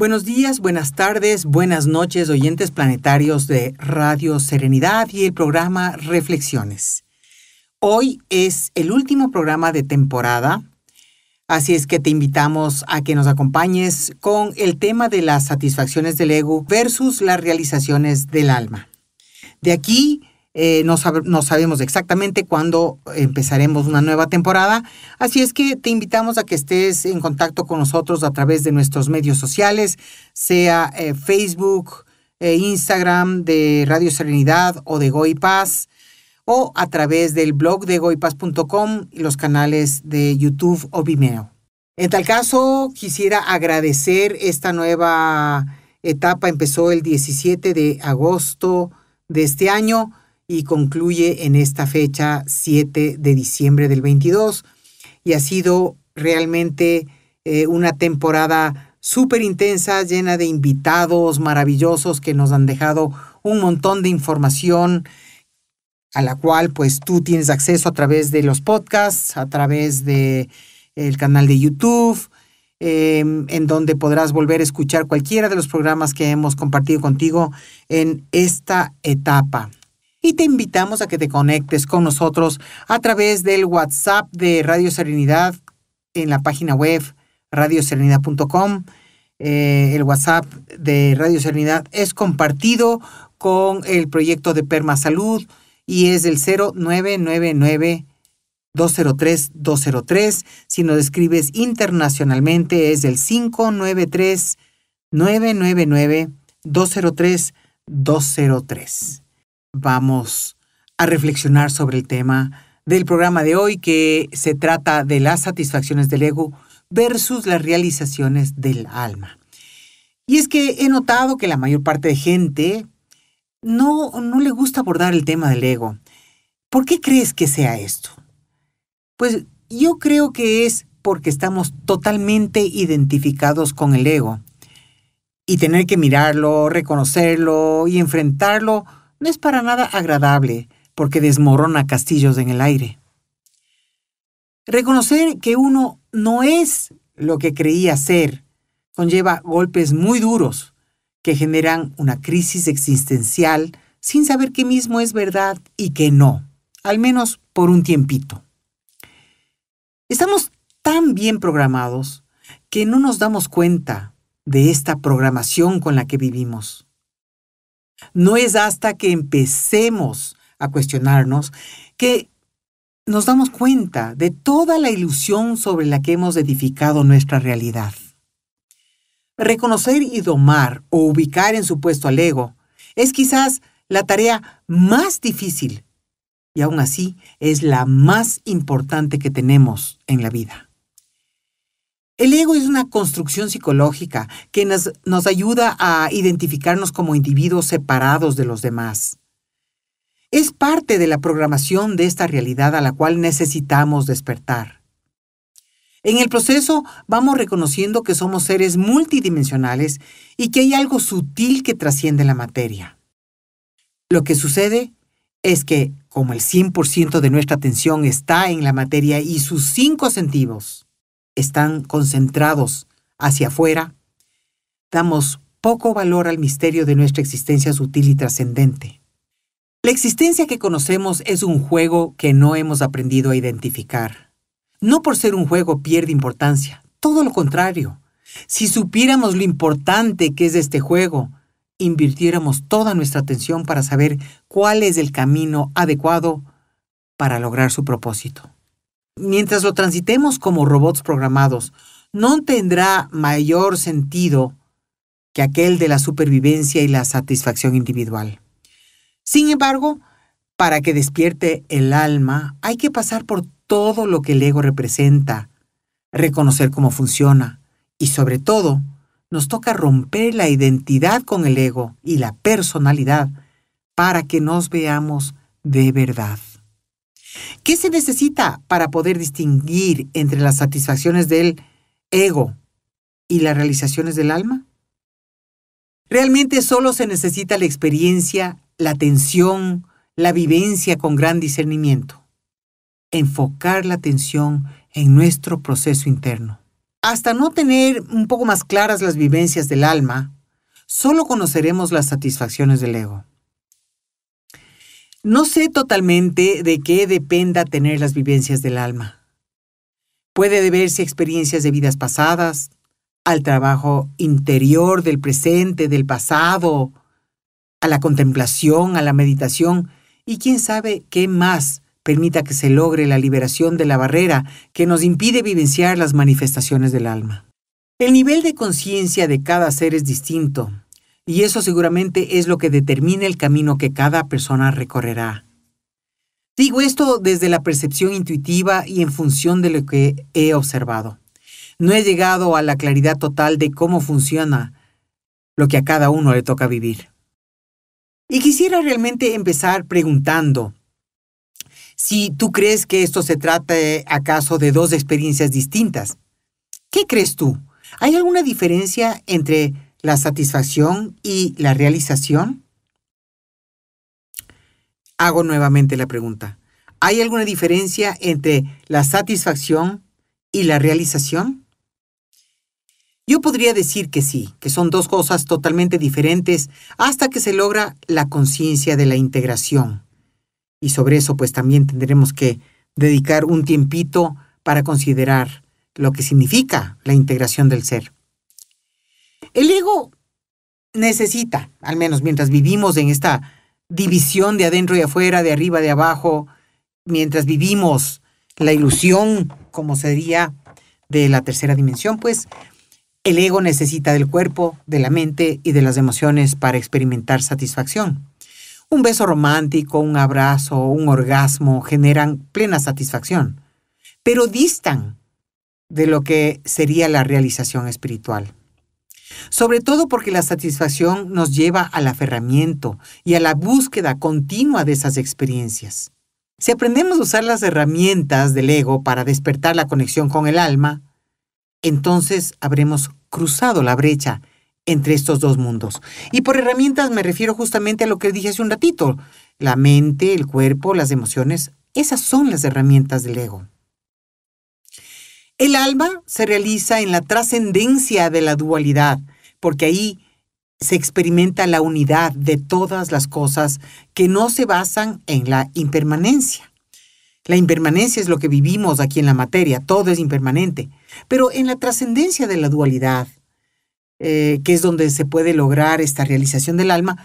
Buenos días, buenas tardes, buenas noches, oyentes planetarios de Radio Serenidad y el programa Reflexiones. Hoy es el último programa de temporada, así es que te invitamos a que nos acompañes con el tema de las satisfacciones del ego versus las realizaciones del alma. De aquí no sabemos exactamente cuándo empezaremos una nueva temporada, así es que te invitamos a que estés en contacto con nosotros a través de nuestros medios sociales, sea Facebook, Instagram de Radio Serenidad o de Go y Paz, o a través del blog de goypaz.com y los canales de YouTube o Vimeo. En tal caso, quisiera agradecer esta nueva etapa. Empezó el 17 de agosto de este año y concluye en esta fecha 7 de diciembre del 22. Y ha sido realmente una temporada súper intensa, llena de invitados maravillosos que nos han dejado un montón de información a la cual pues tú tienes acceso a través de los podcasts, a través de el canal de YouTube, en donde podrás volver a escuchar cualquiera de los programas que hemos compartido contigo en esta etapa. Y te invitamos a que te conectes con nosotros a través del WhatsApp de Radio Serenidad en la página web radioserenidad.com. El WhatsApp de Radio Serenidad es compartido con el proyecto de Permasalud y es el 0999-203-203. Si nos escribes internacionalmente es el 593-999-203-203. Vamos a reflexionar sobre el tema del programa de hoy, que se trata de las satisfacciones del ego versus las realizaciones del alma. Y es que he notado que la mayor parte de gente no le gusta abordar el tema del ego. ¿Por qué crees que sea esto? Pues yo creo que es porque estamos totalmente identificados con el ego. Y tener que mirarlo, reconocerlo y enfrentarlo no es para nada agradable, porque desmorona castillos en el aire. Reconocer que uno no es lo que creía ser conlleva golpes muy duros que generan una crisis existencial sin saber qué mismo es verdad y qué no, al menos por un tiempito. Estamos tan bien programados que no nos damos cuenta de esta programación con la que vivimos. No es hasta que empecemos a cuestionarnos que nos damos cuenta de toda la ilusión sobre la que hemos edificado nuestra realidad. Reconocer y domar o ubicar en su puesto al ego es quizás la tarea más difícil y aún así es la más importante que tenemos en la vida. El ego es una construcción psicológica que nos ayuda a identificarnos como individuos separados de los demás. Es parte de la programación de esta realidad a la cual necesitamos despertar. En el proceso vamos reconociendo que somos seres multidimensionales y que hay algo sutil que trasciende la materia. Lo que sucede es que, como el 100% de nuestra atención está en la materia y sus 5 sentidos están concentrados hacia afuera, damos poco valor al misterio de nuestra existencia sutil y trascendente. La existencia que conocemos es un juego que no hemos aprendido a identificar. No por ser un juego pierde importancia, todo lo contrario. Si supiéramos lo importante que es este juego, invirtiéramos toda nuestra atención para saber cuál es el camino adecuado para lograr su propósito. Mientras lo transitemos como robots programados, no tendrá mayor sentido que aquel de la supervivencia y la satisfacción individual. Sin embargo, para que despierte el alma, hay que pasar por todo lo que el ego representa, reconocer cómo funciona y, sobre todo, nos toca romper la identidad con el ego y la personalidad para que nos veamos de verdad. ¿Qué se necesita para poder distinguir entre las satisfacciones del ego y las realizaciones del alma? Realmente solo se necesita la experiencia, la atención, la vivencia con gran discernimiento. Enfocar la atención en nuestro proceso interno. hasta no tener un poco más claras las vivencias del alma, solo conoceremos las satisfacciones del ego. No sé totalmente de qué dependa tener las vivencias del alma. Puede deberse a experiencias de vidas pasadas, al trabajo interior del presente, del pasado, a la contemplación, a la meditación, y quién sabe qué más permita que se logre la liberación de la barrera que nos impide vivenciar las manifestaciones del alma. El nivel de conciencia de cada ser es distinto, y eso seguramente es lo que determina el camino que cada persona recorrerá. Digo esto desde la percepción intuitiva y en función de lo que he observado. No he llegado a la claridad total de cómo funciona lo que a cada uno le toca vivir. Y quisiera realmente empezar preguntando si tú crees que esto se trata acaso de dos experiencias distintas. ¿Qué crees tú? ¿Hay alguna diferencia entre la satisfacción y la realización? Hago nuevamente la pregunta. ¿Hay alguna diferencia entre la satisfacción y la realización? Yo podría decir que sí, que son dos cosas totalmente diferentes hasta que se logra la conciencia de la integración. Y sobre eso pues también tendremos que dedicar un tiempito para considerar lo que significa la integración del ser. El ego necesita, al menos mientras vivimos en esta división de adentro y afuera, de arriba y de abajo, mientras vivimos la ilusión, como sería de la tercera dimensión, pues el ego necesita del cuerpo, de la mente y de las emociones para experimentar satisfacción. Un beso romántico, un abrazo, un orgasmo generan plena satisfacción, pero distan de lo que sería la realización espiritual. Sobre todo porque la satisfacción nos lleva al aferramiento y a la búsqueda continua de esas experiencias. Si aprendemos a usar las herramientas del ego para despertar la conexión con el alma, entonces habremos cruzado la brecha entre estos dos mundos. Y por herramientas me refiero justamente a lo que dije hace un ratito. La mente, el cuerpo, las emociones, esas son las herramientas del ego. El alma se realiza en la trascendencia de la dualidad, porque ahí se experimenta la unidad de todas las cosas que no se basan en la impermanencia. La impermanencia es lo que vivimos aquí en la materia, todo es impermanente. Pero en la trascendencia de la dualidad, que es donde se puede lograr esta realización del alma,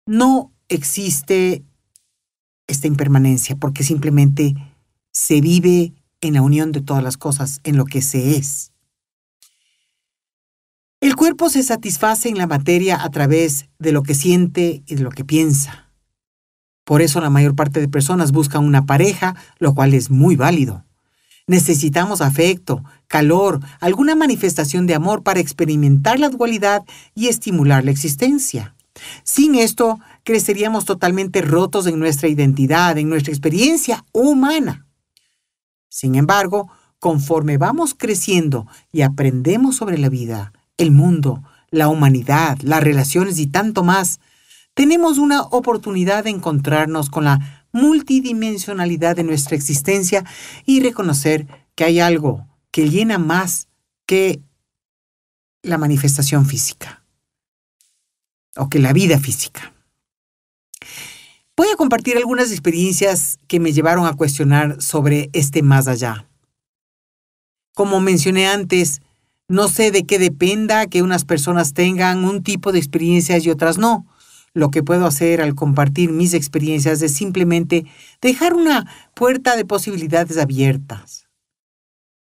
no existe esta impermanencia, porque simplemente se vive en la unión de todas las cosas, en lo que se es. El cuerpo se satisface en la materia a través de lo que siente y de lo que piensa. Por eso la mayor parte de personas buscan una pareja, lo cual es muy válido. Necesitamos afecto, calor, alguna manifestación de amor para experimentar la dualidad y estimular la existencia. Sin esto, creceríamos totalmente rotos en nuestra identidad, en nuestra experiencia humana. Sin embargo, conforme vamos creciendo y aprendemos sobre la vida, el mundo, la humanidad, las relaciones y tanto más, tenemos una oportunidad de encontrarnos con la multidimensionalidad de nuestra existencia y reconocer que hay algo que llena más que la manifestación física o que la vida física. Voy a compartir algunas experiencias que me llevaron a cuestionar sobre este más allá. Como mencioné antes, no sé de qué dependa que unas personas tengan un tipo de experiencias y otras no. Lo que puedo hacer al compartir mis experiencias es simplemente dejar una puerta de posibilidades abiertas.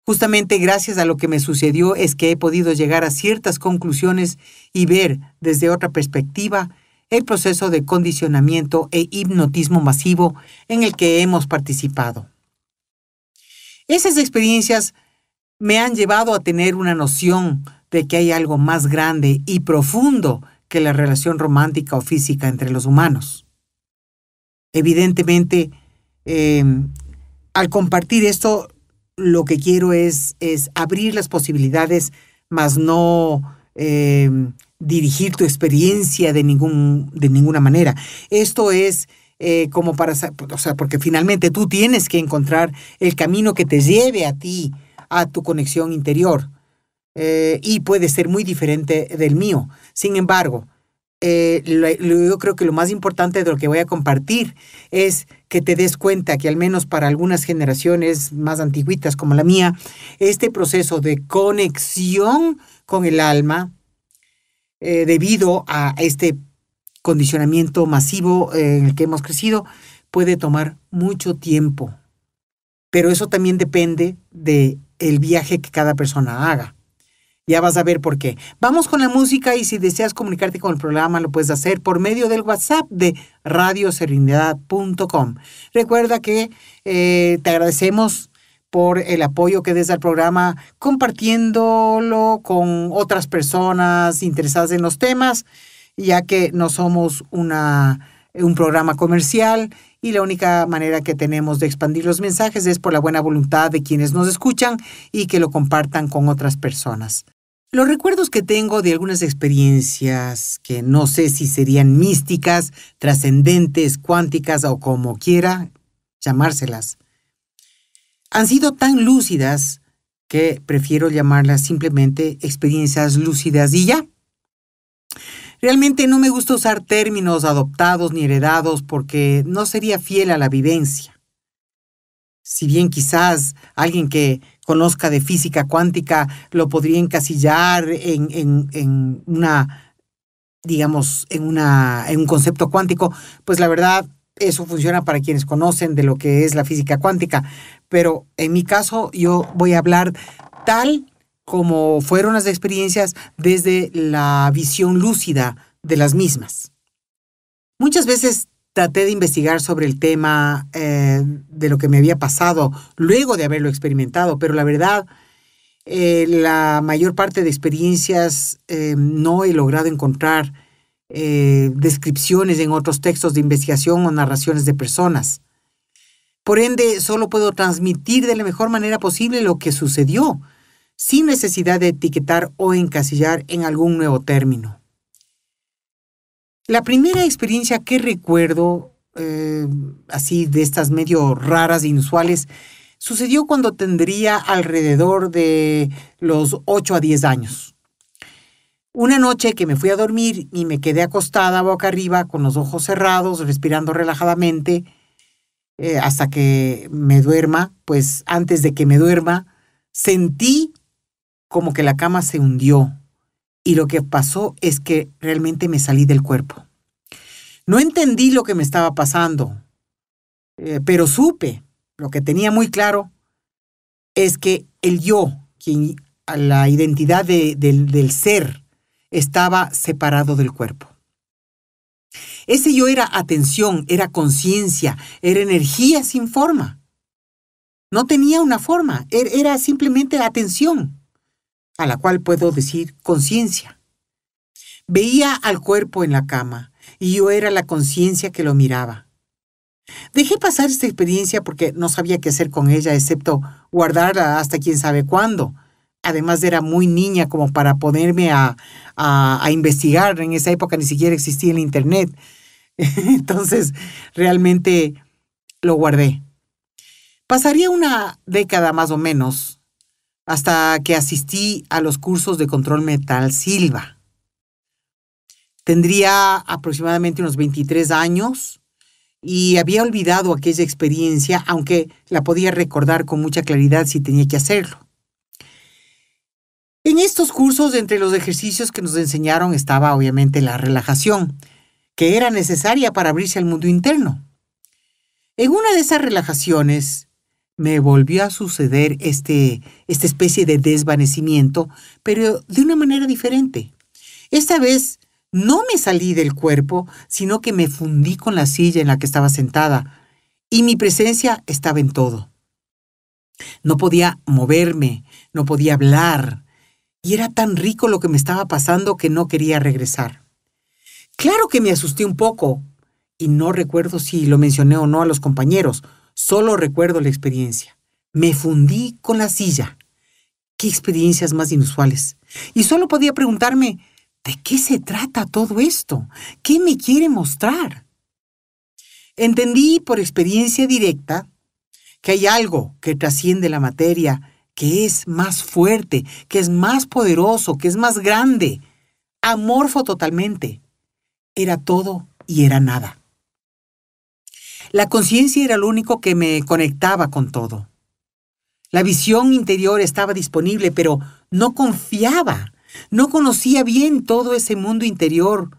Justamente gracias a lo que me sucedió es que he podido llegar a ciertas conclusiones y ver desde otra perspectiva el proceso de condicionamiento e hipnotismo masivo en el que hemos participado. Esas experiencias me han llevado a tener una noción de que hay algo más grande y profundo que la relación romántica o física entre los humanos. Evidentemente, al compartir esto, lo que quiero es abrir las posibilidades, mas no dirigir tu experiencia de ninguna manera. Esto es como porque finalmente tú tienes que encontrar el camino que te lleve a ti, a tu conexión interior. y puede ser muy diferente del mío. Sin embargo, yo creo que lo más importante de lo que voy a compartir es que te des cuenta que al menos para algunas generaciones más antiguitas como la mía, este proceso de conexión con el alma, debido a este condicionamiento masivo en el que hemos crecido, puede tomar mucho tiempo. Pero eso también depende del viaje que cada persona haga. Ya vas a ver por qué. Vamos con la música y si deseas comunicarte con el programa lo puedes hacer por medio del WhatsApp de radioserenidad.com. Recuerda que te agradecemos por el apoyo que des al programa compartiéndolo con otras personas interesadas en los temas, ya que no somos un programa comercial y la única manera que tenemos de expandir los mensajes es por la buena voluntad de quienes nos escuchan y que lo compartan con otras personas. Los recuerdos que tengo de algunas experiencias que no sé si serían místicas, trascendentes, cuánticas o como quiera llamárselas, han sido tan lúcidas que prefiero llamarlas simplemente experiencias lúcidas y ya. Realmente no me gusta usar términos adoptados ni heredados porque no sería fiel a la vivencia. Si bien quizás alguien que conozca de física cuántica lo podría encasillar en un concepto cuántico, pues la verdad eso funciona para quienes conocen de lo que es la física cuántica. Pero en mi caso yo voy a hablar tal como fueron las experiencias desde la visión lúcida de las mismas. Muchas veces traté de investigar sobre el tema de lo que me había pasado luego de haberlo experimentado, pero la verdad, la mayor parte de experiencias no he logrado encontrar descripciones en otros textos de investigación o narraciones de personas. Por ende, solo puedo transmitir de la mejor manera posible lo que sucedió, sin necesidad de etiquetar o encasillar en algún nuevo término. La primera experiencia que recuerdo, así de estas medio raras e inusuales, sucedió cuando tendría alrededor de los 8 a 10 años. Una noche que me fui a dormir y me quedé acostada boca arriba con los ojos cerrados, respirando relajadamente, hasta que me duerma, pues antes de que me duerma, sentí como que la cama se hundió. Y lo que pasó es que realmente me salí del cuerpo. No entendí lo que me estaba pasando, pero supe, lo que tenía muy claro, es que el yo, la identidad del ser, estaba separado del cuerpo. Ese yo era atención, era conciencia, era energía sin forma. No tenía una forma, era simplemente atención, a la cual puedo decir conciencia. Veía al cuerpo en la cama y yo era la conciencia que lo miraba. Dejé pasar esta experiencia porque no sabía qué hacer con ella excepto guardarla hasta quién sabe cuándo. Además era muy niña como para ponerme a investigar. En esa época ni siquiera existía el internet. Entonces realmente lo guardé. Pasaría una década más o menos hasta que asistí a los cursos de control mental Silva. Tendría aproximadamente unos 23 años y había olvidado aquella experiencia, aunque la podía recordar con mucha claridad si tenía que hacerlo. En estos cursos, entre los ejercicios que nos enseñaron estaba obviamente la relajación, que era necesaria para abrirse al mundo interno. En una de esas relajaciones me volvió a suceder esta especie de desvanecimiento, pero de una manera diferente. Esta vez no me salí del cuerpo, sino que me fundí con la silla en la que estaba sentada, y mi presencia estaba en todo. No podía moverme, no podía hablar, y era tan rico lo que me estaba pasando que no quería regresar. Claro que me asusté un poco, y no recuerdo si lo mencioné o no a los compañeros, solo recuerdo la experiencia. Me fundí con la silla. ¡Qué experiencias más inusuales! Y solo podía preguntarme, ¿de qué se trata todo esto? ¿Qué me quiere mostrar? Entendí por experiencia directa que hay algo que trasciende la materia que es más fuerte, que es más poderoso, que es más grande, amorfo totalmente. Era todo y era nada. La conciencia era lo único que me conectaba con todo. La visión interior estaba disponible, pero no confiaba. No conocía bien todo ese mundo interior,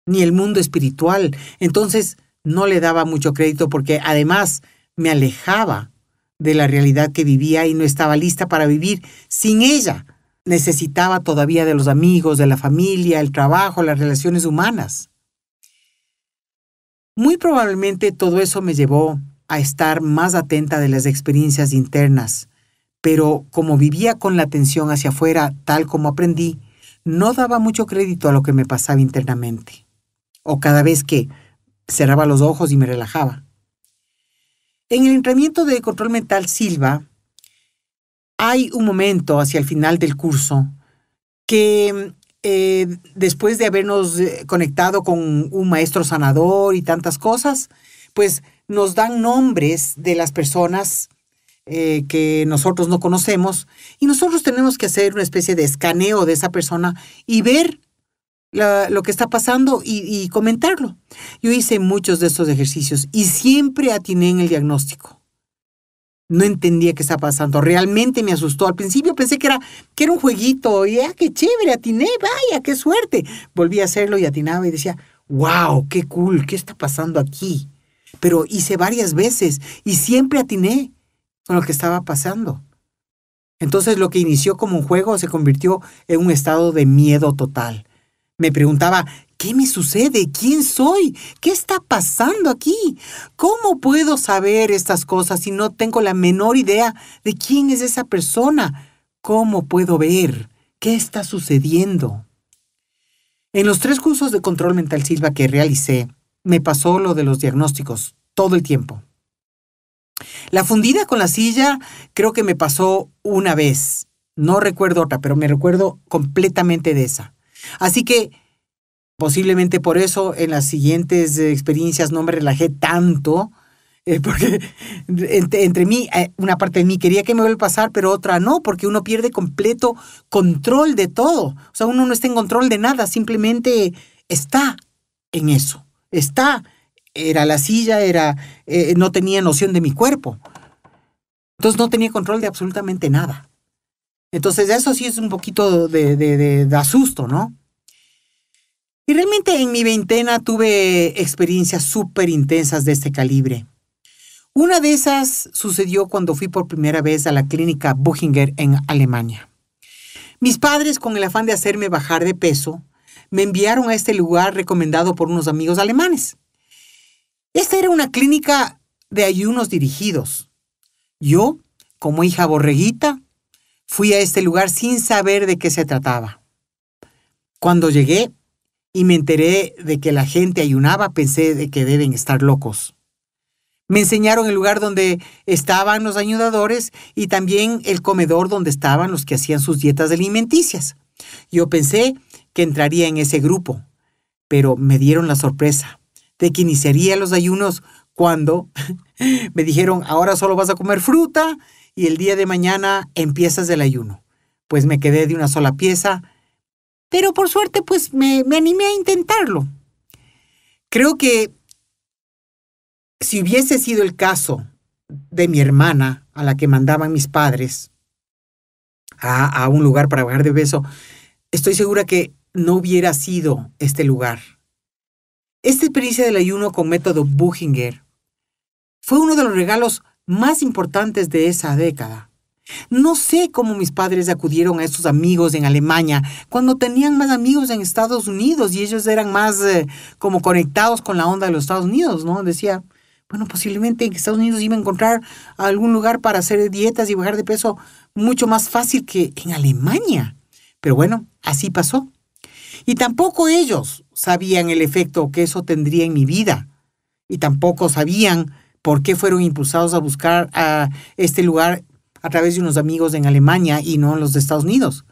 ni el mundo espiritual. Entonces no le daba mucho crédito porque además me alejaba de la realidad que vivía y no estaba lista para vivir sin ella. Necesitaba todavía de los amigos, de la familia, el trabajo, las relaciones humanas. Muy probablemente todo eso me llevó a estar más atenta de las experiencias internas, pero como vivía con la atención hacia afuera, tal como aprendí, no daba mucho crédito a lo que me pasaba internamente, o cada vez que cerraba los ojos y me relajaba. En el entrenamiento de control mental Silva, hay un momento hacia el final del curso que después de habernos conectado con un maestro sanador y tantas cosas, pues nos dan nombres de las personas que nosotros no conocemos y nosotros tenemos que hacer una especie de escaneo de esa persona y ver lo que está pasando y comentarlo. Yo hice muchos de estos ejercicios y siempre atiné en el diagnóstico. No entendía qué estaba pasando. Realmente me asustó. Al principio pensé que era un jueguito. Y qué chévere, atiné, vaya, qué suerte. Volví a hacerlo y atinaba y decía, wow, qué cool, ¿qué está pasando aquí? Pero hice varias veces y siempre atiné con lo que estaba pasando. Entonces lo que inició como un juego se convirtió en un estado de miedo total. Me preguntaba, ¿qué me sucede? ¿Quién soy? ¿Qué está pasando aquí? ¿Cómo puedo saber estas cosas si no tengo la menor idea de quién es esa persona? ¿Cómo puedo ver? ¿Qué está sucediendo? En los 3 cursos de control mental Silva que realicé, me pasó lo de los diagnósticos todo el tiempo. La fundida con la silla creo que me pasó una vez. No recuerdo otra, pero me recuerdo completamente de esa. Así que posiblemente por eso en las siguientes experiencias no me relajé tanto, porque entre mí, una parte de mí quería que me vuelva a pasar, pero otra no, porque uno pierde completo control de todo. O sea, uno no está en control de nada, simplemente está en eso. Era la silla, no tenía noción de mi cuerpo. Entonces no tenía control de absolutamente nada. Entonces eso sí es un poquito de asusto, ¿no? Y realmente en mi veintena tuve experiencias súper intensas de este calibre. Una de esas sucedió cuando fui por primera vez a la clínica Buchinger en Alemania. Mis padres, con el afán de hacerme bajar de peso, me enviaron a este lugar recomendado por unos amigos alemanes. Esta era una clínica de ayunos dirigidos. Yo, como hija borreguita, fui a este lugar sin saber de qué se trataba. Cuando llegué y me enteré de que la gente ayunaba, pensé de que deben estar locos. Me enseñaron el lugar donde estaban los ayunadores y también el comedor donde estaban los que hacían sus dietas alimenticias. Yo pensé que entraría en ese grupo, pero me dieron la sorpresa de que iniciaría los ayunos cuando me dijeron, ahora solo vas a comer fruta y el día de mañana empiezas el ayuno. Pues me quedé de una sola pieza, pero por suerte pues me animé a intentarlo. Creo que si hubiese sido el caso de mi hermana, a la que mandaban mis padres a un lugar para bajar de peso, estoy segura que no hubiera sido este lugar. Esta experiencia del ayuno con método Buchinger fue uno de los regalos más importantes de esa década. No sé cómo mis padres acudieron a estos amigos en Alemania cuando tenían más amigos en Estados Unidos y ellos eran más como conectados con la onda de los Estados Unidos, ¿no? Decía, bueno, posiblemente en Estados Unidos iba a encontrar algún lugar para hacer dietas y bajar de peso mucho más fácil que en Alemania. Pero bueno, así pasó. Y tampoco ellos sabían el efecto que eso tendría en mi vida. Y tampoco sabían por qué fueron impulsados a buscar a este lugar a través de unos amigos en Alemania y no en los de Estados Unidos.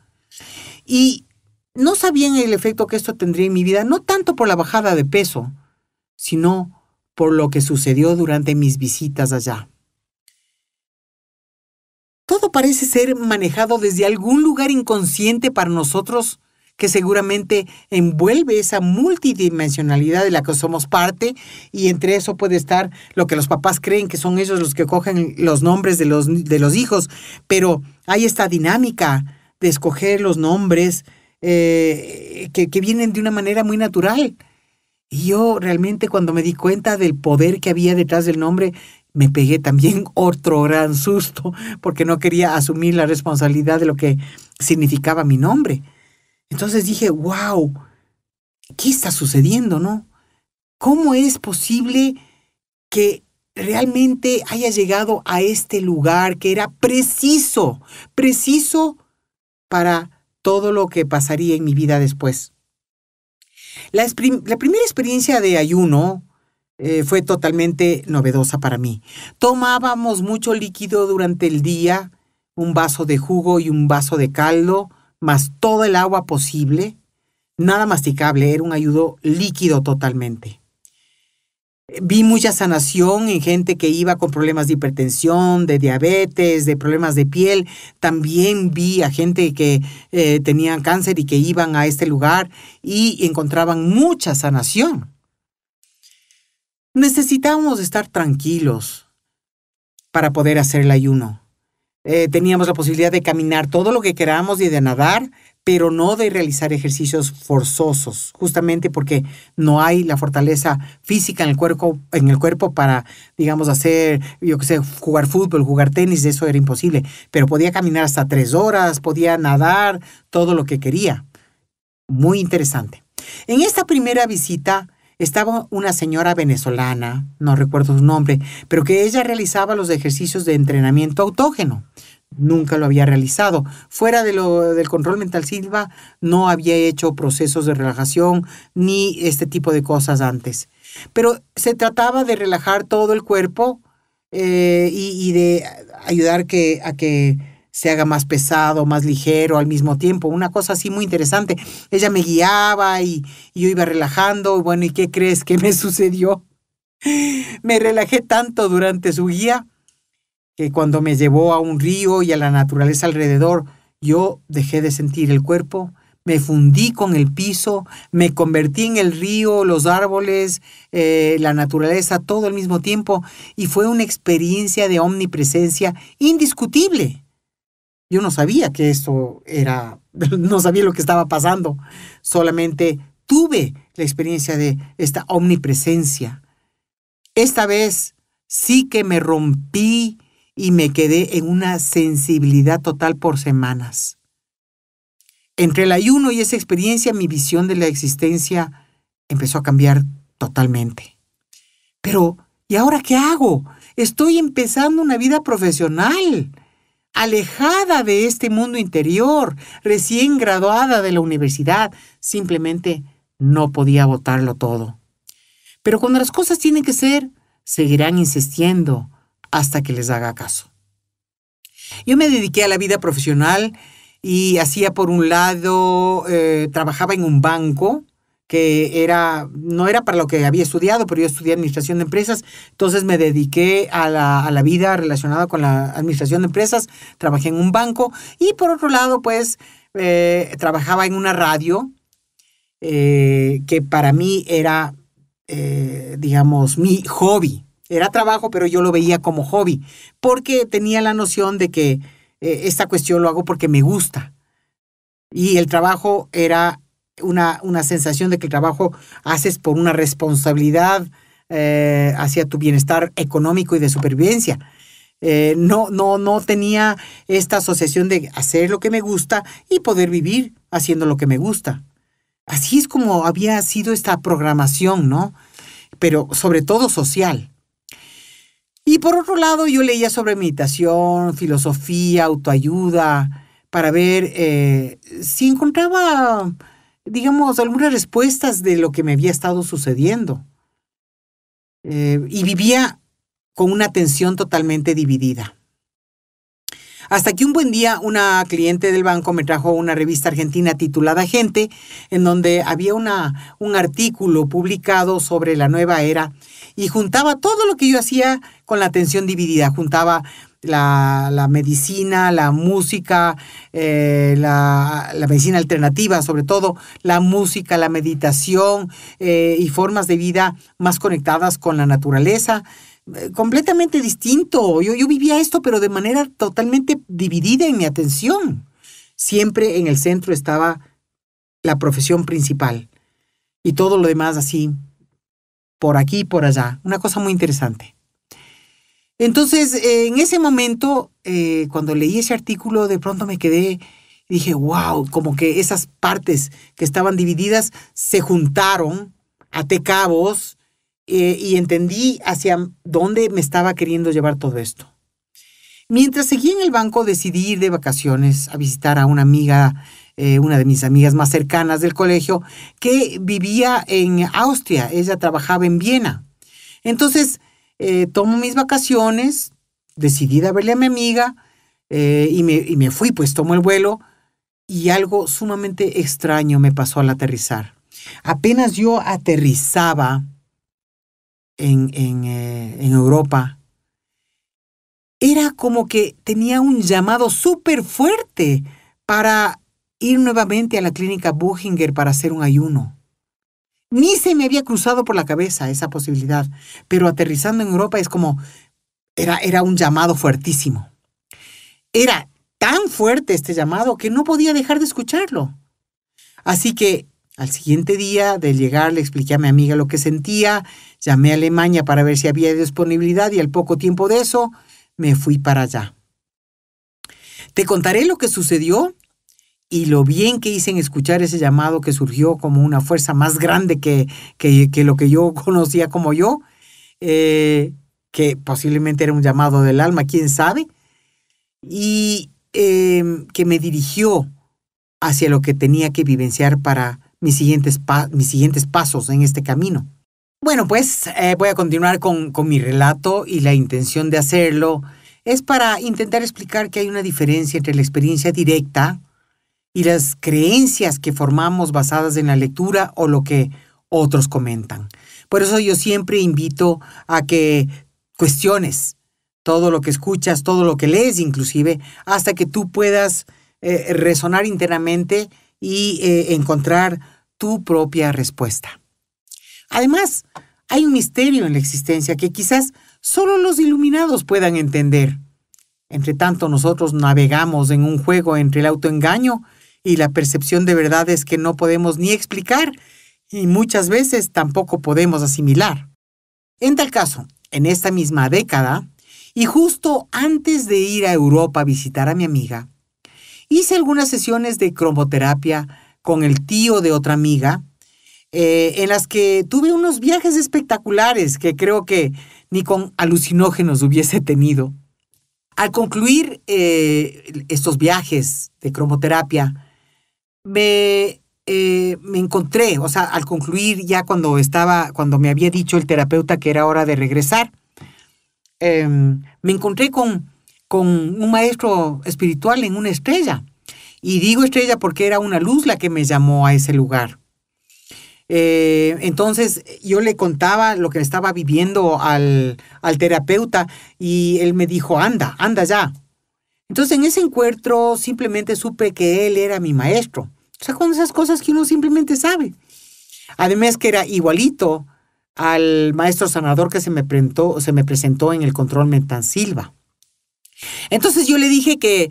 Y no sabían el efecto que esto tendría en mi vida, no tanto por la bajada de peso, sino por lo que sucedió durante mis visitas allá. todo parece ser manejado desde algún lugar inconsciente para nosotros, que seguramente envuelve esa multidimensionalidad de la que somos parte, y entre eso puede estar lo que los papás creen que son ellos los que cogen los nombres de los hijos, pero hay esta dinámica de escoger los nombres que vienen de una manera muy natural. Y yo realmente, cuando me di cuenta del poder que había detrás del nombre, me pegué también otro gran susto, porque no quería asumir la responsabilidad de lo que significaba mi nombre. Entonces dije, wow, ¿qué está sucediendo, no? ¿Cómo es posible que realmente haya llegado a este lugar que era preciso para todo lo que pasaría en mi vida después? La primera experiencia de ayuno fue totalmente novedosa para mí. Tomábamos mucho líquido durante el día, un vaso de jugo y un vaso de caldo, más todo el agua posible. Nada masticable, era un ayuno líquido totalmente. Vi mucha sanación en gente que iba con problemas de hipertensión, de diabetes, de problemas de piel. También vi a gente que tenían cáncer y que iban a este lugar y encontraban mucha sanación. Necesitábamos estar tranquilos para poder hacer el ayuno. Teníamos la posibilidad de caminar todo lo que queramos y de nadar, pero no de realizar ejercicios forzosos, justamente porque no hay la fortaleza física en el cuerpo para, digamos, hacer, jugar fútbol, jugar tenis. Eso era imposible. Pero podía caminar hasta 3 horas, podía nadar, todo lo que quería. Muy interesante. En esta primera visita estaba una señora venezolana, no recuerdo su nombre, pero que ella realizaba los ejercicios de entrenamiento autógeno. Nunca lo había realizado. Fuera del control mental Silva, no había hecho procesos de relajación ni este tipo de cosas antes. Pero se trataba de relajar todo el cuerpo y de ayudar a que se haga más pesado, más ligero al mismo tiempo. Una cosa así muy interesante. Ella me guiaba y yo iba relajando. Bueno, ¿y qué crees que me sucedió? Me relajé tanto durante su guía que cuando me llevó a un río y a la naturaleza alrededor, yo dejé de sentir el cuerpo, me fundí con el piso, me convertí en el río, los árboles, la naturaleza, todo al mismo tiempo, y fue una experiencia de omnipresencia indiscutible. Yo no sabía que esto era, no sabía lo que estaba pasando, solamente tuve la experiencia de esta omnipresencia. Esta vez sí que me rompí y me quedé en una sensibilidad total por semanas. Entre el ayuno y esa experiencia, mi visión de la existencia empezó a cambiar totalmente. Pero, ¿y ahora qué hago? Estoy empezando una vida profesional, alejada de este mundo interior, recién graduada de la universidad. Simplemente no podía botarlo todo. Pero cuando las cosas tienen que ser, seguirán insistiendo hasta que les haga caso. Yo me dediqué a la vida profesional y hacía, por un lado, trabajaba en un banco que no era para lo que había estudiado, pero yo estudié administración de empresas. Entonces me dediqué a la vida relacionada con la administración de empresas. Trabajé en un banco y, por otro lado, pues, trabajaba en una radio que para mí era, digamos, mi hobby. Era trabajo, pero yo lo veía como hobby, porque tenía la noción de que esta cuestión lo hago porque me gusta. Y el trabajo era una sensación de que el trabajo haces por una responsabilidad hacia tu bienestar económico y de supervivencia. No tenía esta asociación de hacer lo que me gusta y poder vivir haciendo lo que me gusta. Así es como había sido esta programación, ¿no? Pero sobre todo social. Y por otro lado, yo leía sobre meditación, filosofía, autoayuda, para ver si encontraba, digamos, algunas respuestas de lo que me había estado sucediendo. Y vivía con una atención totalmente dividida. Hasta que un buen día una cliente del banco me trajo una revista argentina titulada Gente, en donde había un artículo publicado sobre la nueva era y juntaba todo lo que yo hacía con la atención dividida. Juntaba la medicina, la música, la medicina alternativa, sobre todo la música, la meditación y formas de vida más conectadas con la naturaleza. Completamente distinto. Yo vivía esto, pero de manera totalmente dividida en mi atención. Siempre en el centro estaba la profesión principal y todo lo demás así, por aquí y por allá. Una cosa muy interesante. Entonces, en ese momento, cuando leí ese artículo, de pronto me quedé y dije, wow, como que esas partes que estaban divididas se juntaron, até cabos, y entendí hacia dónde me estaba queriendo llevar todo esto. Mientras seguía en el banco, decidí ir de vacaciones a visitar a una amiga, una de mis amigas más cercanas del colegio, que vivía en Austria. Ella trabajaba en Viena. Entonces, tomo mis vacaciones, decidí ir a verle a mi amiga y me fui, pues tomo el vuelo y algo sumamente extraño me pasó al aterrizar. Apenas yo aterrizaba en Europa, era como que tenía un llamado súper fuerte para ir nuevamente a la clínica Buchinger para hacer un ayuno. Ni se me había cruzado por la cabeza esa posibilidad, pero aterrizando en Europa es como, era un llamado fuertísimo. Era tan fuerte este llamado que no podía dejar de escucharlo. Así que al siguiente día de llegar le expliqué a mi amiga lo que sentía, llamé a Alemania para ver si había disponibilidad y al poco tiempo de eso me fui para allá. Te contaré lo que sucedió y lo bien que hice en escuchar ese llamado que surgió como una fuerza más grande que lo que yo conocía como yo, que posiblemente era un llamado del alma, quién sabe, y que me dirigió hacia lo que tenía que vivenciar para mis siguientes pasos en este camino. Bueno, pues voy a continuar con mi relato y la intención de hacerlo es para intentar explicar que hay una diferencia entre la experiencia directa y las creencias que formamos basadas en la lectura o lo que otros comentan. Por eso yo siempre invito a que cuestiones todo lo que escuchas, todo lo que lees inclusive, hasta que tú puedas resonar internamente y encontrar tu propia respuesta. Además, hay un misterio en la existencia que quizás solo los iluminados puedan entender. Entre tanto, nosotros navegamos en un juego entre el autoengaño y la percepción de verdades que no podemos ni explicar y muchas veces tampoco podemos asimilar. En tal caso, en esta misma década, y justo antes de ir a Europa a visitar a mi amiga, hice algunas sesiones de cromoterapia con el tío de otra amiga, en las que tuve unos viajes espectaculares que creo que ni con alucinógenos hubiese tenido. Al concluir estos viajes de cromoterapia, me encontré, o sea, al concluir ya cuando me había dicho el terapeuta que era hora de regresar, me encontré con un maestro espiritual en una estrella. Y digo estrella porque era una luz la que me llamó a ese lugar. Entonces yo le contaba lo que estaba viviendo al terapeuta y él me dijo, anda ya. Entonces en ese encuentro simplemente supe que él era mi maestro. O sea, con esas cosas que uno simplemente sabe. Además que era igualito al maestro sanador que se me presentó en el Control Mental Silva. Entonces yo le dije que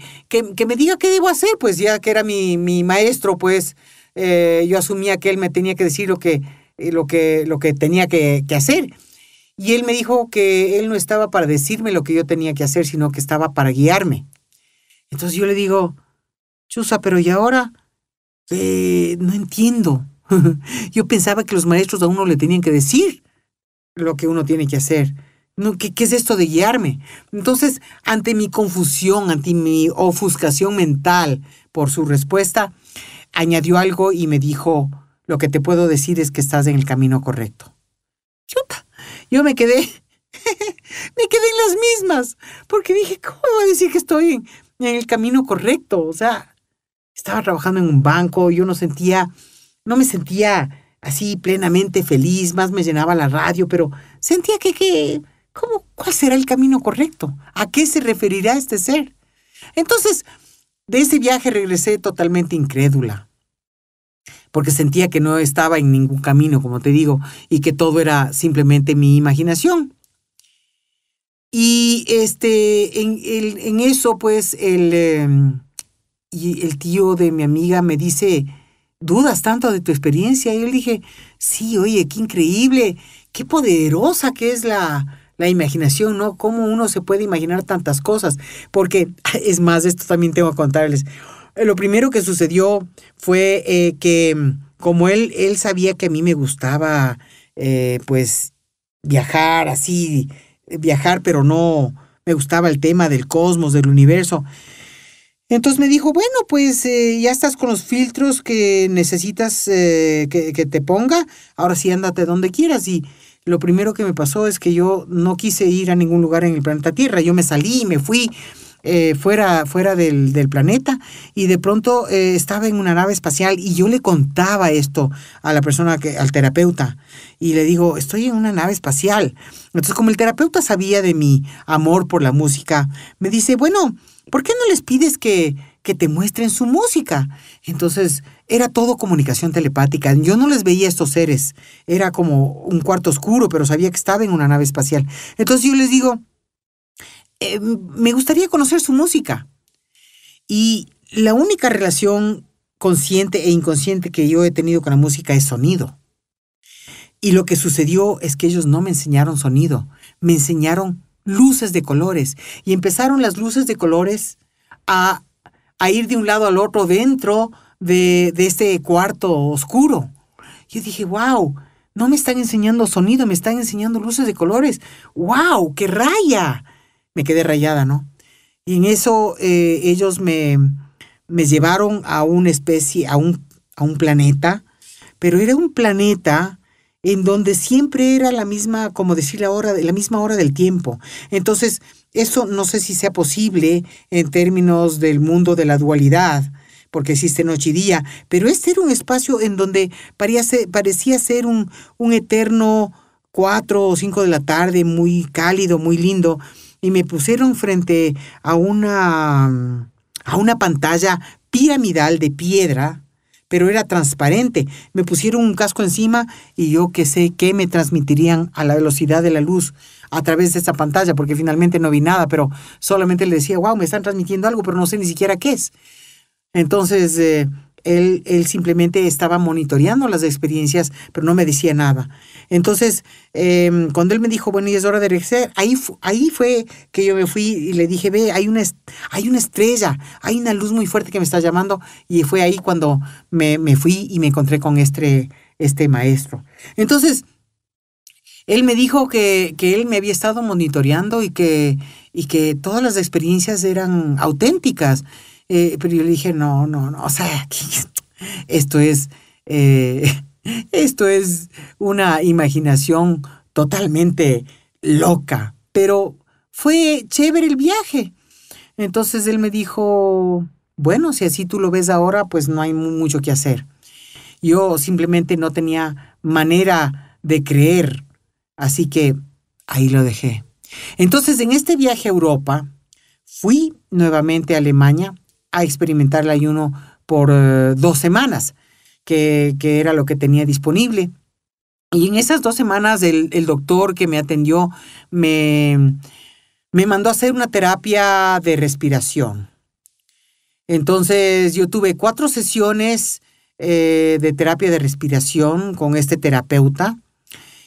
me diga qué debo hacer, pues ya que era mi maestro, pues yo asumía que él me tenía que decir lo que tenía que hacer. Y él me dijo que él no estaba para decirme lo que yo tenía que hacer, sino que estaba para guiarme. Entonces yo le digo, Chusa, pero ¿y ahora? No entiendo. Yo pensaba que los maestros a uno le tenían que decir lo que uno tiene que hacer. No, ¿qué es esto de guiarme? Entonces, ante mi confusión, ante mi ofuscación mental por su respuesta, añadió algo y me dijo, lo que te puedo decir es que estás en el camino correcto. Chuta, yo me quedé en las mismas, porque dije, ¿cómo voy a decir que estoy en el camino correcto? O sea, estaba trabajando en un banco, yo no me sentía así plenamente feliz, más me llenaba la radio, pero sentía que ¿Cuál será el camino correcto? ¿A qué se referirá este ser? Entonces, de ese viaje regresé totalmente incrédula, porque sentía que no estaba en ningún camino, como te digo, y que todo era simplemente mi imaginación. Y en eso, pues, y el tío de mi amiga me dice, ¿dudas tanto de tu experiencia? Y yo le dije, sí, oye, qué increíble, qué poderosa que es la imaginación, ¿no? Cómo uno se puede imaginar tantas cosas. Porque, es más, esto también tengo que contarles. Lo primero que sucedió fue que como él sabía que a mí me gustaba, pues, viajar así, viajar, pero no me gustaba el tema del cosmos, del universo. Entonces me dijo, bueno, pues ya estás con los filtros que necesitas que te ponga, ahora sí ándate donde quieras. Y lo primero que me pasó es que yo no quise ir a ningún lugar en el planeta Tierra. Yo me salí, me fui fuera del planeta y de pronto estaba en una nave espacial y yo le contaba esto a la persona, al terapeuta, y le digo, estoy en una nave espacial. Entonces, como el terapeuta sabía de mi amor por la música, me dice, bueno, ¿por qué no les pides que te muestren su música? Entonces, era todo comunicación telepática. Yo no les veía a estos seres. Era como un cuarto oscuro, pero sabía que estaba en una nave espacial. Entonces yo les digo, me gustaría conocer su música. Y la única relación consciente e inconsciente que yo he tenido con la música es sonido. Y lo que sucedió es que ellos no me enseñaron sonido, me enseñaron luces de colores. Y empezaron las luces de colores a, a ir de un lado al otro dentro de este cuarto oscuro. Yo dije, wow, no me están enseñando sonido, me están enseñando luces de colores. ¡Wow! ¡Qué raya! Me quedé rayada, ¿no? Y en eso ellos me llevaron a una especie, a un planeta, pero era un planeta en donde siempre era la misma, como decir la misma hora del tiempo. Entonces, eso no sé si sea posible en términos del mundo de la dualidad, porque existe noche y día, pero este era un espacio en donde parecía ser un eterno 4 o 5 de la tarde, muy cálido, muy lindo, y me pusieron frente a una pantalla piramidal de piedra, pero era transparente. Me pusieron un casco encima y yo que sé qué me transmitirían a la velocidad de la luz a través de esa pantalla, porque finalmente no vi nada, pero solamente le decía, wow, me están transmitiendo algo, pero no sé ni siquiera qué es. Entonces, él simplemente estaba monitoreando las experiencias, pero no me decía nada. Entonces, cuando él me dijo, bueno, y es hora de regresar, ahí fue que yo me fui y le dije, ve, hay una estrella, hay una luz muy fuerte que me está llamando, y fue ahí cuando me fui y me encontré con este maestro. Entonces, él me dijo que él me había estado monitoreando y que todas las experiencias eran auténticas. Pero yo le dije, no, no, no, o sea, esto es, eh, esto es una imaginación totalmente loca, pero fue chévere el viaje. Entonces él me dijo, bueno, si así tú lo ves ahora, pues no hay mucho que hacer. Yo simplemente no tenía manera de creer, así que ahí lo dejé. Entonces, en este viaje a Europa, fui nuevamente a Alemania a experimentar el ayuno por 2 semanas, que era lo que tenía disponible. Y en esas 2 semanas el doctor que me atendió me mandó a hacer una terapia de respiración. Entonces yo tuve 4 sesiones de terapia de respiración con este terapeuta.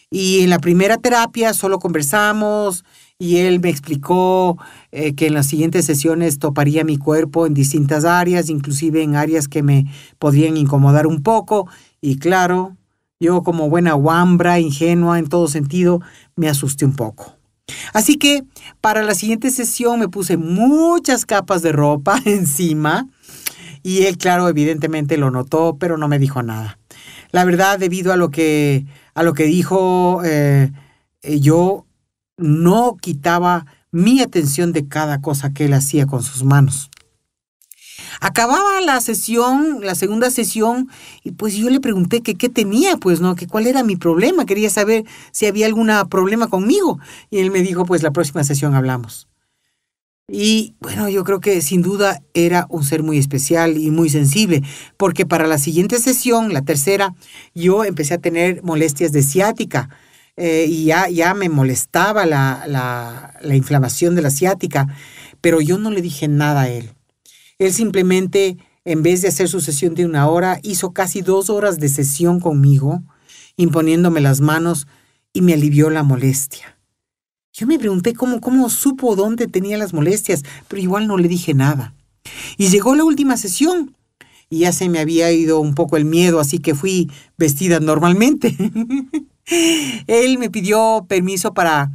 Y en la primera terapia solo conversamos y él me explicó que en las siguientes sesiones toparía mi cuerpo en distintas áreas, inclusive en áreas que me podrían incomodar un poco. Y claro, yo como buena wambra, ingenua en todo sentido, me asusté un poco. Así que para la siguiente sesión me puse muchas capas de ropa encima y él, claro, evidentemente lo notó, pero no me dijo nada. La verdad, debido a lo que dijo, yo no quitaba mi atención de cada cosa que él hacía con sus manos. Acababa la sesión, la segunda sesión, y pues yo le pregunté que qué tenía, pues, ¿no? Que cuál era mi problema. Quería saber si había algún problema conmigo. Y él me dijo, pues, la próxima sesión hablamos. Y bueno, yo creo que sin duda era un ser muy especial y muy sensible, porque para la siguiente sesión, la tercera, yo empecé a tener molestias de ciática. Y ya me molestaba la inflamación de la ciática, pero yo no le dije nada a él. Él simplemente, en vez de hacer su sesión de 1 hora, hizo casi 2 horas de sesión conmigo, imponiéndome las manos, y me alivió la molestia. Yo me pregunté cómo supo dónde tenía las molestias, pero igual no le dije nada. Y llegó la última sesión, y ya se me había ido un poco el miedo, así que fui vestida normalmente. Él me pidió permiso para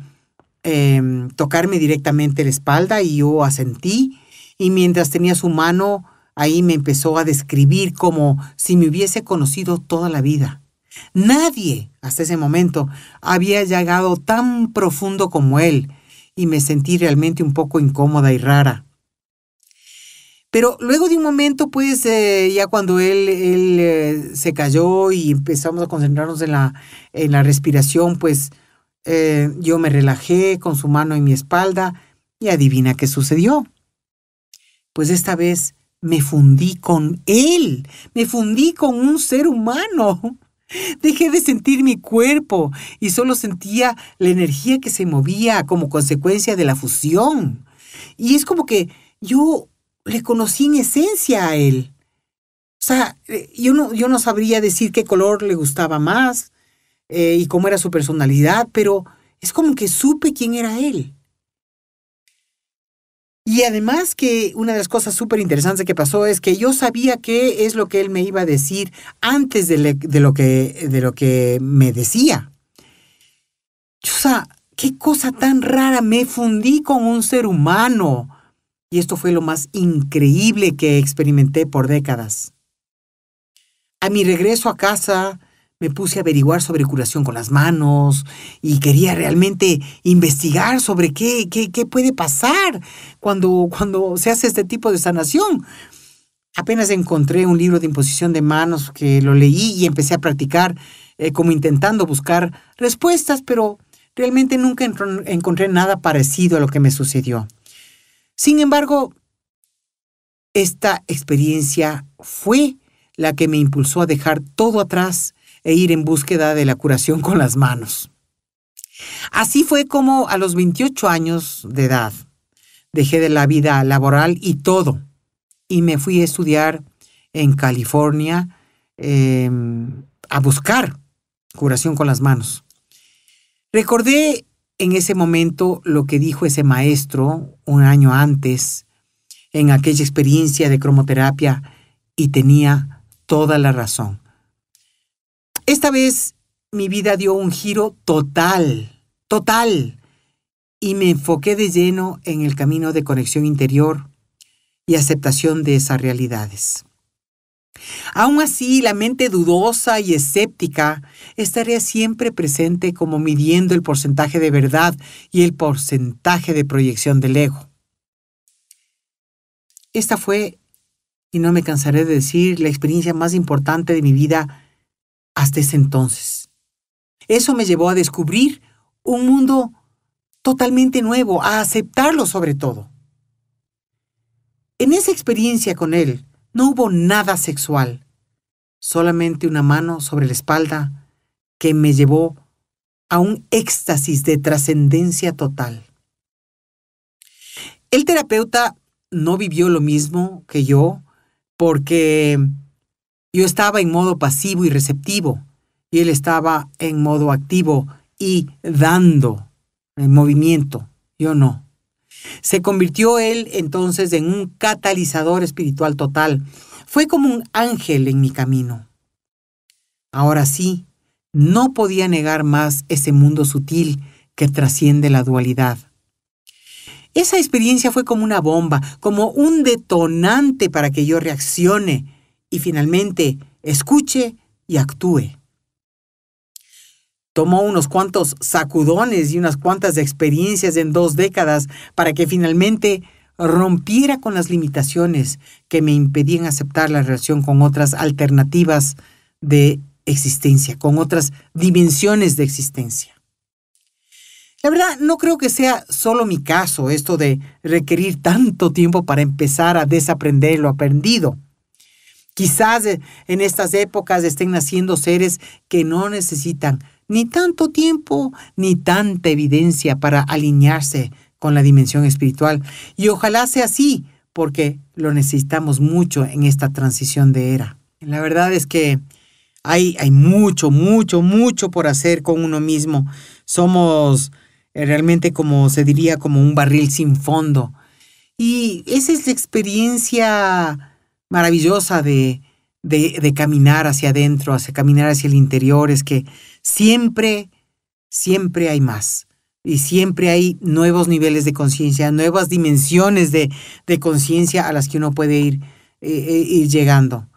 tocarme directamente la espalda, y yo asentí. Y mientras tenía su mano, ahí me empezó a describir como si me hubiese conocido toda la vida. Nadie, hasta ese momento, había llegado tan profundo como él, y me sentí realmente un poco incómoda y rara. Pero luego de un momento, pues, ya cuando él se cayó y empezamos a concentrarnos en la respiración, pues, yo me relajé con su mano en mi espalda, y adivina qué sucedió. Pues esta vez me fundí con él, me fundí con un ser humano. Dejé de sentir mi cuerpo y solo sentía la energía que se movía como consecuencia de la fusión. Y es como que yo le conocí en esencia a él. O sea, yo no sabría decir qué color le gustaba más y cómo era su personalidad, pero es como que supe quién era él. Y además que una de las cosas súper interesantes que pasó es que yo sabía qué es lo que él me iba a decir antes de lo que me decía. O sea, qué cosa tan rara, me fundí con un ser humano. Y esto fue lo más increíble que experimenté por décadas. A mi regreso a casa, me puse a averiguar sobre curación con las manos y quería realmente investigar sobre qué puede pasar cuando se hace este tipo de sanación. Apenas encontré un libro de imposición de manos que lo leí y empecé a practicar como intentando buscar respuestas, pero realmente nunca encontré nada parecido a lo que me sucedió. Sin embargo, esta experiencia fue la que me impulsó a dejar todo atrás e ir en búsqueda de la curación con las manos. Así fue como a los 28 años de edad dejé de la vida laboral y todo, y me fui a estudiar en California a buscar curación con las manos. Recordé en ese momento lo que dijo ese maestro un año antes en aquella experiencia de cromoterapia, y tenía toda la razón. Esta vez mi vida dio un giro total, y me enfoqué de lleno en el camino de conexión interior y aceptación de esas realidades. Aún así, la mente dudosa y escéptica estaría siempre presente como midiendo el porcentaje de verdad y el porcentaje de proyección del ego. Esta fue, y no me cansaré de decir, la experiencia más importante de mi vida hasta ese entonces. Eso me llevó a descubrir un mundo totalmente nuevo, a aceptarlo sobre todo. En esa experiencia con él no hubo nada sexual, solamente una mano sobre la espalda que me llevó a un éxtasis de trascendencia total. El terapeuta no vivió lo mismo que yo porque yo estaba en modo pasivo y receptivo y él estaba en modo activo y dando en movimiento. Yo no. Se convirtió él entonces en un catalizador espiritual total. Fue como un ángel en mi camino. Ahora sí, no podía negar más ese mundo sutil que trasciende la dualidad. Esa experiencia fue como una bomba, como un detonante para que yo reaccione y finalmente escuche y actúe. Tomó unos cuantos sacudones y unas cuantas experiencias en 2 décadas para que finalmente rompiera con las limitaciones que me impedían aceptar la relación con otras alternativas de existencia, con otras dimensiones de existencia. La verdad, no creo que sea solo mi caso esto de requerir tanto tiempo para empezar a desaprender lo aprendido. Quizás en estas épocas estén naciendo seres que no necesitan ni tanto tiempo ni tanta evidencia para alinearse con la dimensión espiritual. Y ojalá sea así, porque lo necesitamos mucho en esta transición de era. La verdad es que hay mucho por hacer con uno mismo. Somos realmente, como se diría, como un barril sin fondo. Y esa es la experiencia maravillosa de caminar hacia adentro, caminar hacia el interior, es que siempre hay más. Y siempre hay nuevos niveles de conciencia, nuevas dimensiones de conciencia a las que uno puede ir llegando,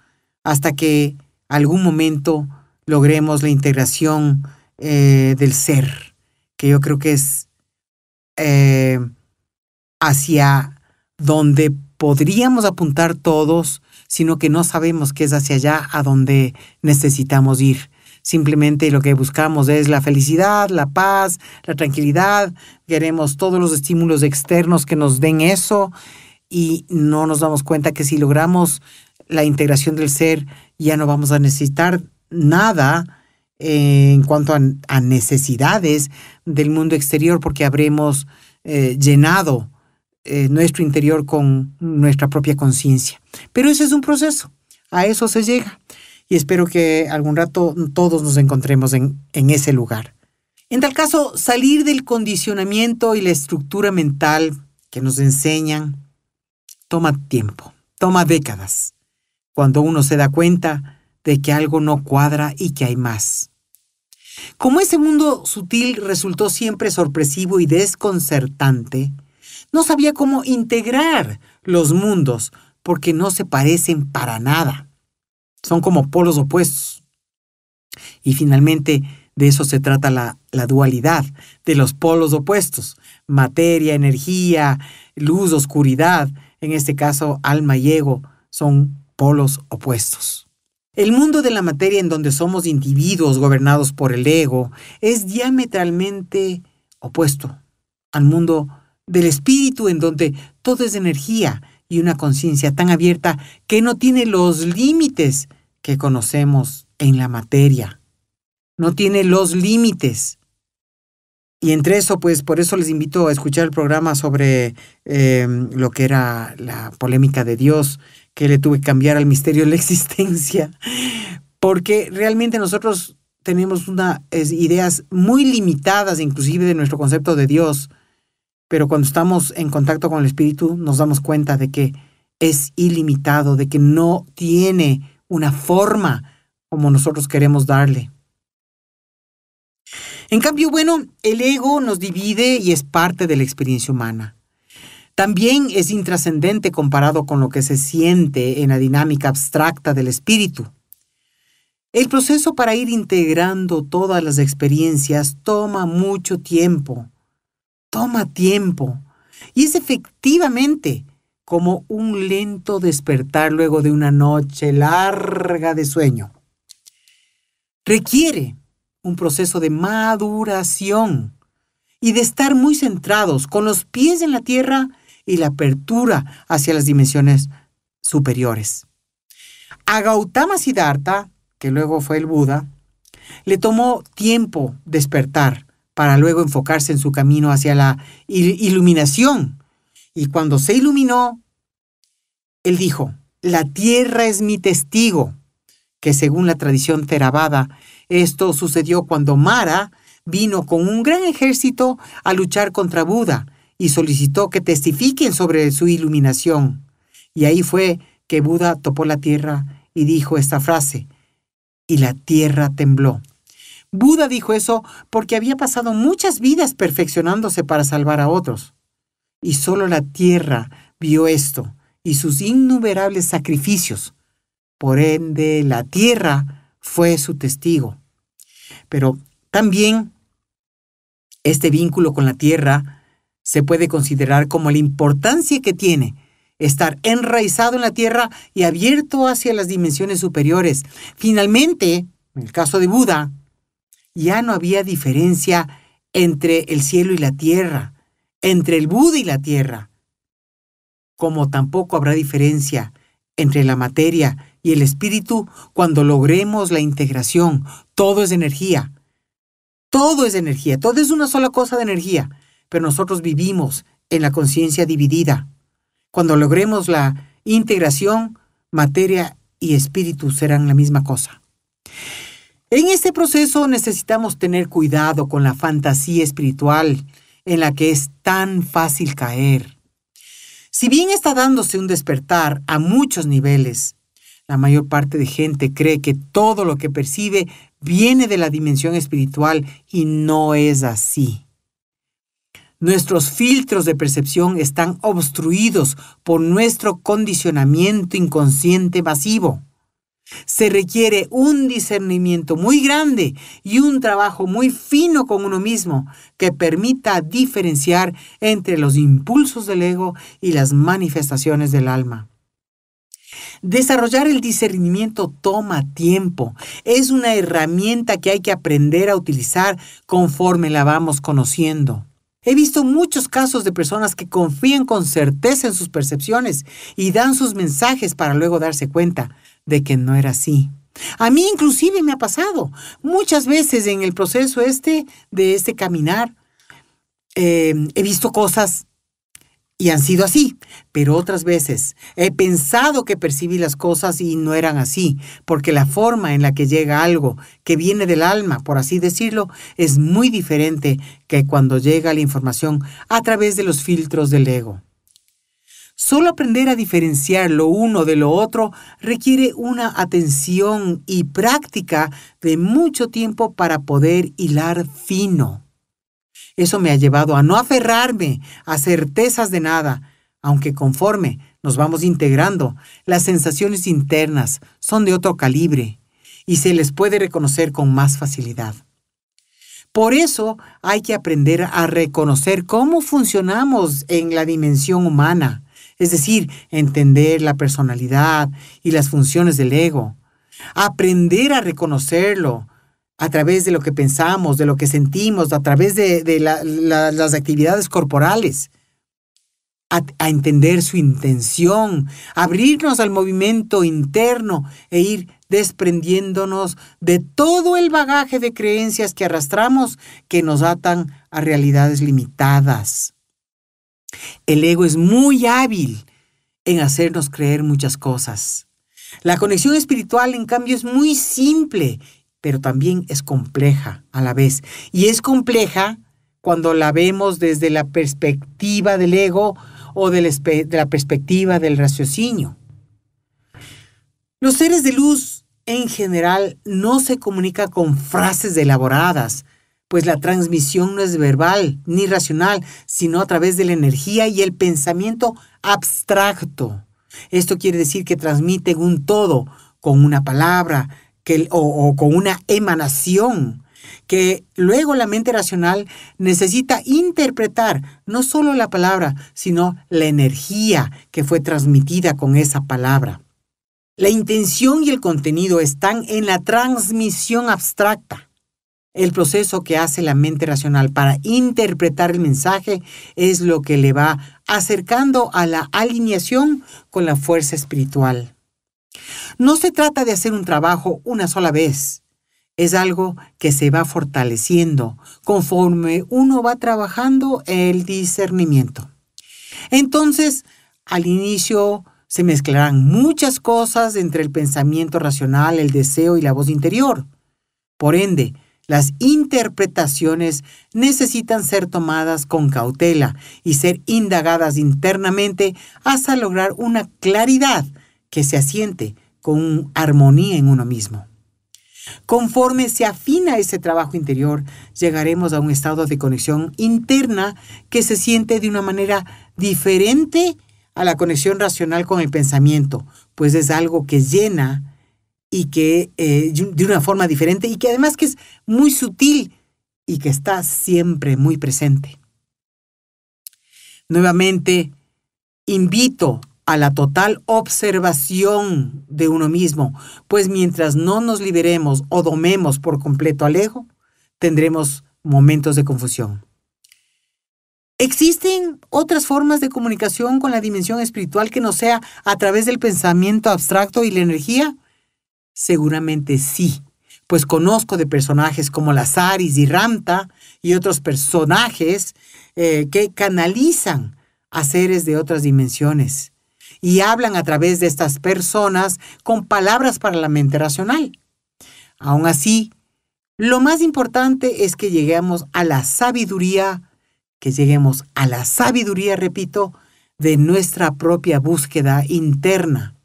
hasta que algún momento logremos la integración del ser, que yo creo que es hacia donde podríamos apuntar todos, sino que no sabemos que es hacia allá a donde necesitamos ir. Simplemente lo que buscamos es la felicidad, la paz, la tranquilidad. Queremos todos los estímulos externos que nos den eso y no nos damos cuenta que si logramos la integración del ser, ya no vamos a necesitar nada en cuanto a necesidades del mundo exterior, porque habremos llenado nuestro interior con nuestra propia conciencia. Pero ese es un proceso, a eso se llega. Y espero que algún rato todos nos encontremos en ese lugar. En tal caso, salir del condicionamiento y la estructura mental que nos enseñan toma tiempo, toma décadas, cuando uno se da cuenta de que algo no cuadra y que hay más. Como ese mundo sutil resultó siempre sorpresivo y desconcertante, no sabía cómo integrar los mundos porque no se parecen para nada. Son como polos opuestos. Y finalmente de eso se trata la dualidad, de los polos opuestos. Materia, energía, luz, oscuridad. En este caso, alma y ego son polos opuestos. El mundo de la materia, en donde somos individuos gobernados por el ego, es diametralmente opuesto al mundo del espíritu, en donde todo es energía y una conciencia tan abierta que no tiene los límites que conocemos en la materia. No tiene los límites. Y entre eso, pues, por eso les invito a escuchar el programa sobre lo que era la polémica de Dios, que le tuve que cambiar al misterio de la existencia. Porque realmente nosotros tenemos ideas muy limitadas, inclusive de nuestro concepto de Dios. Pero cuando estamos en contacto con el espíritu, nos damos cuenta de que es ilimitado, de que no tiene una forma como nosotros queremos darle. En cambio, bueno, el ego nos divide y es parte de la experiencia humana. También es intrascendente comparado con lo que se siente en la dinámica abstracta del espíritu. El proceso para ir integrando todas las experiencias toma mucho tiempo. Toma tiempo. Y es efectivamente como un lento despertar luego de una noche larga de sueño. Requiere un proceso de maduración y de estar muy centrados, con los pies en la tierra y la apertura hacia las dimensiones superiores. A Gautama Siddhartha, que luego fue el Buda, le tomó tiempo despertar para luego enfocarse en su camino hacia la iluminación. Y cuando se iluminó, él dijo: la tierra es mi testigo, que según la tradición Theravada, esto sucedió cuando Mara vino con un gran ejército a luchar contra Buda y solicitó que testifiquen sobre su iluminación. Y ahí fue que Buda topó la tierra y dijo esta frase: y la tierra tembló. Buda dijo eso porque había pasado muchas vidas perfeccionándose para salvar a otros. Y solo la tierra vio esto y sus innumerables sacrificios. Por ende, la tierra fue su testigo. Pero también este vínculo con la tierra Se puede considerar como la importancia que tiene estar enraizado en la tierra y abierto hacia las dimensiones superiores. Finalmente, en el caso de Buda, ya no había diferencia entre el cielo y la tierra, entre el Buda y la tierra, como tampoco habrá diferencia entre la materia y el espíritu cuando logremos la integración. Todo es energía. Todo es energía. Todo es una sola cosa de energía. Pero nosotros vivimos en la conciencia dividida. Cuando logremos la integración, materia y espíritu serán la misma cosa. En este proceso necesitamos tener cuidado con la fantasía espiritual en la que es tan fácil caer. Si bien está dándose un despertar a muchos niveles, la mayor parte de gente cree que todo lo que percibe viene de la dimensión espiritual y no es así. Nuestros filtros de percepción están obstruidos por nuestro condicionamiento inconsciente masivo. Se requiere un discernimiento muy grande y un trabajo muy fino con uno mismo que permita diferenciar entre los impulsos del ego y las manifestaciones del alma. Desarrollar el discernimiento toma tiempo. Es una herramienta que hay que aprender a utilizar conforme la vamos conociendo. He visto muchos casos de personas que confían con certeza en sus percepciones y dan sus mensajes para luego darse cuenta de que no era así. A mí inclusive me ha pasado muchas veces en el proceso de este caminar. He visto cosas y han sido así, pero otras veces he pensado que percibí las cosas y no eran así, porque la forma en la que llega algo que viene del alma, por así decirlo, es muy diferente que cuando llega la información a través de los filtros del ego. Solo aprender a diferenciar lo uno de lo otro requiere una atención y práctica de mucho tiempo para poder hilar fino. Eso me ha llevado a no aferrarme a certezas de nada, aunque conforme nos vamos integrando, las sensaciones internas son de otro calibre y se les puede reconocer con más facilidad. Por eso hay que aprender a reconocer cómo funcionamos en la dimensión humana, es decir, entender la personalidad y las funciones del ego, aprender a reconocerlo a través de lo que pensamos, de lo que sentimos, a través de las actividades corporales, a entender su intención, abrirnos al movimiento interno e ir desprendiéndonos de todo el bagaje de creencias que arrastramos que nos atan a realidades limitadas. El ego es muy hábil en hacernos creer muchas cosas. La conexión espiritual, en cambio, es muy simple, pero también es compleja a la vez. Y es compleja cuando la vemos desde la perspectiva del ego o de la perspectiva del raciocinio. Los seres de luz, en general, no se comunican con frases elaboradas, pues la transmisión no es verbal ni racional, sino a través de la energía y el pensamiento abstracto. Esto quiere decir que transmiten un todo con una palabra o con una emanación, que luego la mente racional necesita interpretar no solo la palabra, sino la energía que fue transmitida con esa palabra. La intención y el contenido están en la transmisión abstracta. El proceso que hace la mente racional para interpretar el mensaje es lo que le va acercando a la alineación con la fuerza espiritual. No se trata de hacer un trabajo una sola vez. Es algo que se va fortaleciendo conforme uno va trabajando el discernimiento. Entonces, al inicio se mezclarán muchas cosas entre el pensamiento racional, el deseo y la voz interior. Por ende, las interpretaciones necesitan ser tomadas con cautela y ser indagadas internamente hasta lograr una claridad que se asiente con armonía en uno mismo. Conforme se afina ese trabajo interior, llegaremos a un estado de conexión interna que se siente de una manera diferente a la conexión racional con el pensamiento, pues es algo que llena y que de una forma diferente y que además que es muy sutil y que está siempre muy presente. Nuevamente, invito a la total observación de uno mismo, pues mientras no nos liberemos o domemos por completo al ego, tendremos momentos de confusión. ¿Existen otras formas de comunicación con la dimensión espiritual que no sea a través del pensamiento abstracto y la energía? Seguramente sí, pues conozco de personajes como Lazaris y Ramta y otros personajes que canalizan a seres de otras dimensiones y hablan a través de estas personas con palabras para la mente racional. Aún así, lo más importante es que lleguemos a la sabiduría, repito, de nuestra propia búsqueda interna.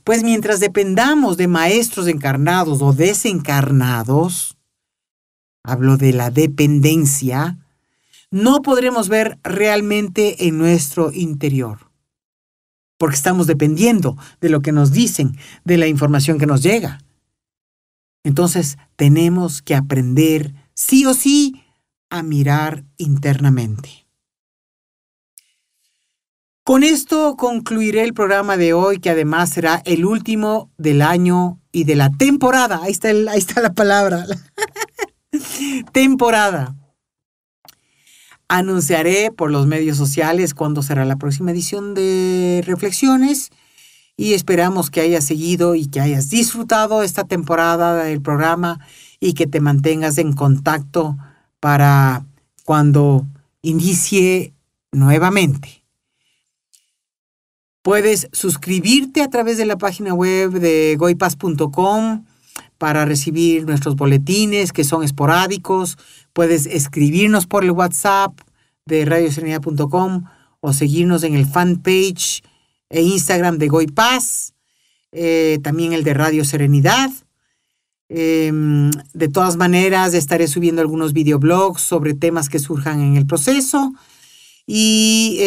Pues mientras dependamos de maestros encarnados o desencarnados, hablo de la dependencia, no podremos ver realmente en nuestro interior, porque estamos dependiendo de lo que nos dicen, de la información que nos llega. Entonces, tenemos que aprender, sí o sí, a mirar internamente. Con esto concluiré el programa de hoy, que además será el último del año y de la temporada. Ahí está la palabra. Temporada. Anunciaré por los medios sociales cuándo será la próxima edición de Reflexiones y esperamos que hayas seguido y que hayas disfrutado esta temporada del programa y que te mantengas en contacto para cuando inicie nuevamente. Puedes suscribirte a través de la página web de goipaz.com para recibir nuestros boletines que son esporádicos. Puedes escribirnos por el WhatsApp de radioserenidad.com o seguirnos en el fanpage e Instagram de Goipaz, también el de Radio Serenidad. De todas maneras, estaré subiendo algunos videoblogs sobre temas que surjan en el proceso. Y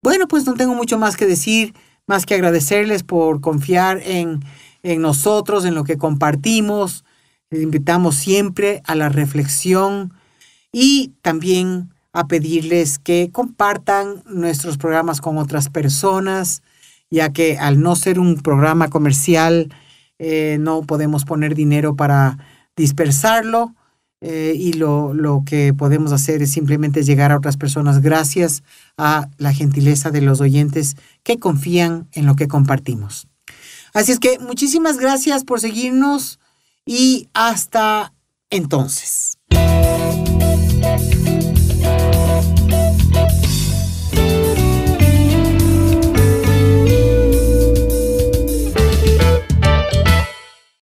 bueno, pues no tengo mucho más que decir, más que agradecerles por confiar en nosotros, en lo que compartimos. Les invitamos siempre a la reflexión y también a pedirles que compartan nuestros programas con otras personas, ya que al no ser un programa comercial, no podemos poner dinero para dispersarlo. Y lo que podemos hacer es simplemente llegar a otras personas gracias a la gentileza de los oyentes que confían en lo que compartimos. Así es que muchísimas gracias por seguirnos y hasta entonces.